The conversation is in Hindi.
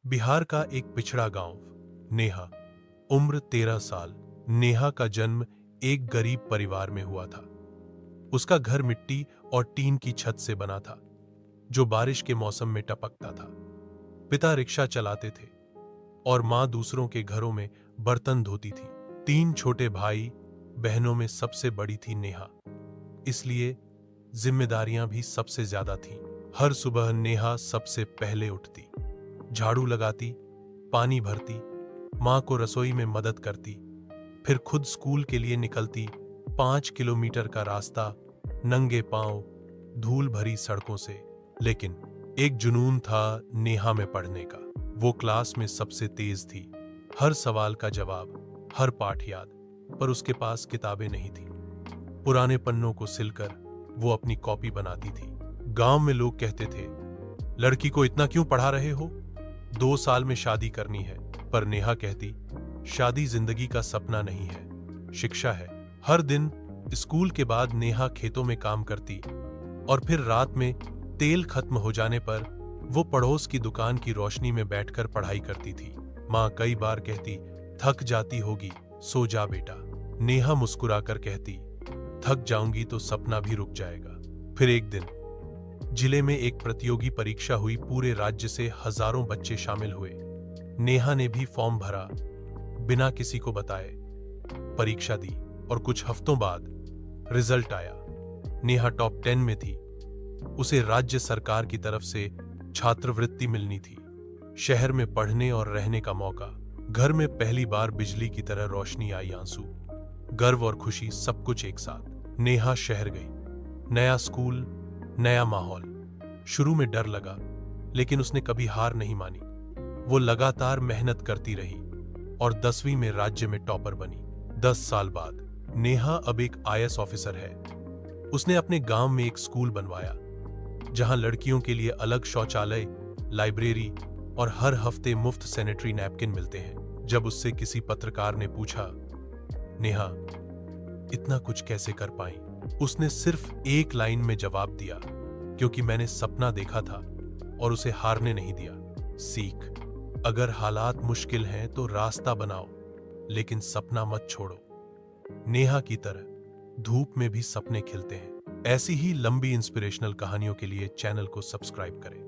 बिहार का एक पिछड़ा गांव, नेहा। उम्र 13 साल। नेहा का जन्म एक गरीब परिवार में हुआ था। उसका घर मिट्टी और टीन की छत से बना था, जो बारिश के मौसम में टपकता था। पिता रिक्शा चलाते थे और मां दूसरों के घरों में बर्तन धोती थी। 3 छोटे भाई बहनों में सबसे बड़ी थी नेहा, इसलिए जिम्मेदारियां भी सबसे ज्यादा थीं। हर सुबह नेहा सबसे पहले उठती, झाड़ू लगाती, पानी भरती, मां को रसोई में मदद करती, फिर खुद स्कूल के लिए निकलती। 5 किलोमीटर का रास्ता नंगे पांव, धूल भरी सड़कों से। लेकिन एक जुनून था नेहा में पढ़ने का। वो क्लास में सबसे तेज थी, हर सवाल का जवाब, हर पाठ याद। पर उसके पास किताबें नहीं थी। पुराने पन्नों को सिलकर वो अपनी कॉपी बनाती थी। गांव में लोग कहते थे, लड़की को इतना क्यों पढ़ा रहे हो, 2 साल में शादी करनी है। पर नेहा कहती, शादी जिंदगी का सपना नहीं है, शिक्षा है। हर दिन स्कूल के बाद नेहा खेतों में काम करती और फिर रात में तेल खत्म हो जाने पर वो पड़ोस की दुकान की रोशनी में बैठकर पढ़ाई करती थी। मां कई बार कहती, थक जाती होगी, सो जा बेटा। नेहा मुस्कुराकर कहती, थक जाऊंगी तो सपना भी रुक जाएगा। फिर एक दिन जिले में एक प्रतियोगी परीक्षा हुई। पूरे राज्य से हजारों बच्चे शामिल हुए। नेहा ने भी फॉर्म भरा, बिना किसी को बताए परीक्षा दी और कुछ हफ्तों बाद रिजल्ट आया। नेहा टॉप 10 में थी। उसे राज्य सरकार की तरफ से छात्रवृत्ति मिलनी थी, शहर में पढ़ने और रहने का मौका। घर में पहली बार बिजली की तरह रोशनी आई। आंसू, गर्व और खुशी, सब कुछ एक साथ। नेहा शहर गई। नया स्कूल, नया माहौल। शुरू में डर लगा, लेकिन उसने कभी हार नहीं मानी। वो लगातार मेहनत करती रही और 10वीं में राज्य में टॉपर बनी। 10 साल बाद नेहा अब एक आईएएस ऑफिसर है। उसने अपने गांव में एक स्कूल बनवाया, जहां लड़कियों के लिए अलग शौचालय, लाइब्रेरी और हर हफ्ते मुफ्त सैनिटरी नैपकिन मिलते हैं। जब उससे किसी पत्रकार ने पूछा, नेहा इतना कुछ कैसे कर पाई, उसने सिर्फ एक लाइन में जवाब दिया, क्योंकि मैंने सपना देखा था और उसे हारने नहीं दिया। सीख, अगर हालात मुश्किल हैं तो रास्ता बनाओ, लेकिन सपना मत छोड़ो। नेहा की तरह धूप में भी सपने खिलते हैं। ऐसी ही लंबी इंस्पिरेशनल कहानियों के लिए चैनल को सब्सक्राइब करें।